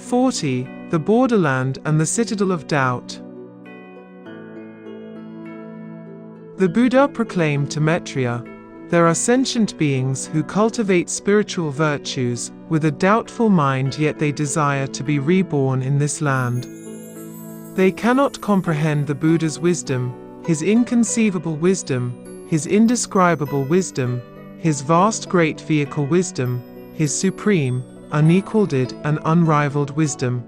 40. The Borderland and the Citadel of Doubt. The Buddha proclaimed to Maitreya, "There are sentient beings who cultivate spiritual virtues with a doubtful mind, yet they desire to be reborn in this land. They cannot comprehend the Buddha's wisdom, his inconceivable wisdom, his indescribable wisdom, his vast great vehicle wisdom, his supreme, unequaled and unrivaled wisdom.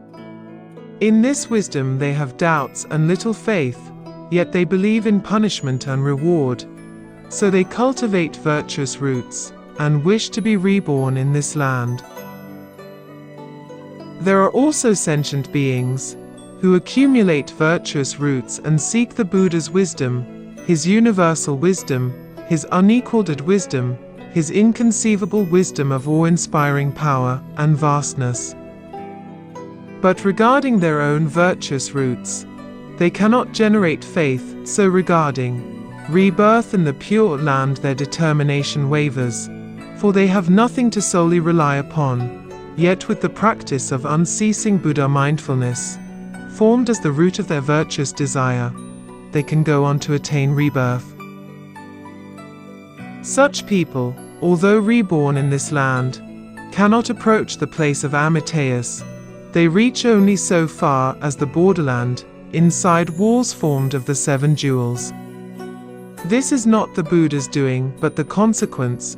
In this wisdom they have doubts and little faith, yet they believe in punishment and reward. So they cultivate virtuous roots, and wish to be reborn in this land. There are also sentient beings, who accumulate virtuous roots and seek the Buddha's wisdom, his universal wisdom, his unequaled wisdom, his inconceivable wisdom of awe-inspiring power and vastness. But regarding their own virtuous roots, they cannot generate faith, so regarding rebirth in the Pure Land their determination wavers, for they have nothing to solely rely upon, yet with the practice of unceasing Buddha mindfulness, formed as the root of their virtuous desire, they can go on to attain rebirth. Such people, although reborn in this land, cannot approach the place of Amitayus. They reach only so far as the borderland, inside walls formed of the 7 jewels. This is not the Buddha's doing, but the consequence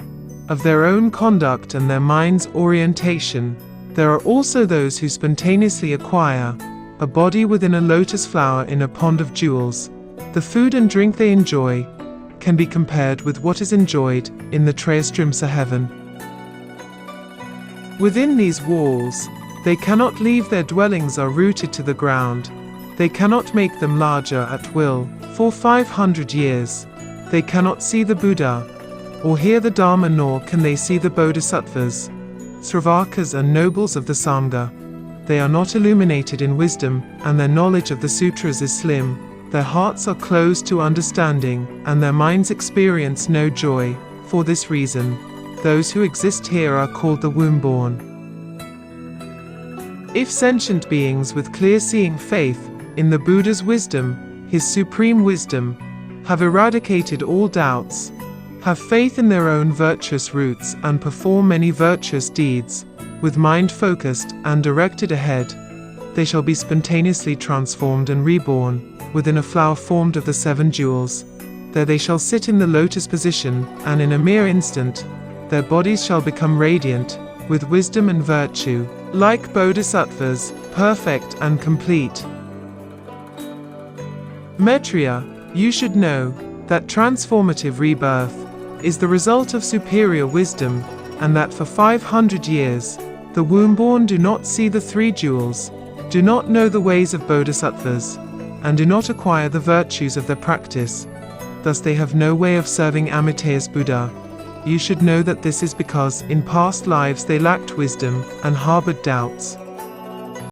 of their own conduct and their mind's orientation. There are also those who spontaneously acquire a body within a lotus flower in a pond of jewels. The food and drink they enjoy can be compared with what is enjoyed in the Trayastrimsa heaven. Within these walls, they cannot leave. Their dwellings are rooted to the ground. They cannot make them larger at will. For 500 years, they cannot see the Buddha, or hear the Dharma, nor can they see the Bodhisattvas, Sravakas and nobles of the Sangha. They are not illuminated in wisdom, and their knowledge of the sutras is slim. Their hearts are closed to understanding, and their minds experience no joy. For this reason, those who exist here are called the womb-born. If sentient beings with clear-seeing faith in the Buddha's wisdom, his supreme wisdom, have eradicated all doubts, have faith in their own virtuous roots, and perform many virtuous deeds, with mind focused and directed ahead, they shall be spontaneously transformed and reborn, within a flower formed of the 7 jewels. There they shall sit in the lotus position, and in a mere instant, their bodies shall become radiant, with wisdom and virtue, like bodhisattvas, perfect and complete. Maitreya, you should know that transformative rebirth is the result of superior wisdom, and that for 500 years, the womb-born do not see the 3 jewels, do not know the ways of bodhisattvas, and do not acquire the virtues of their practice. Thus they have no way of serving Amitayus Buddha. You should know that this is because in past lives they lacked wisdom and harbored doubts.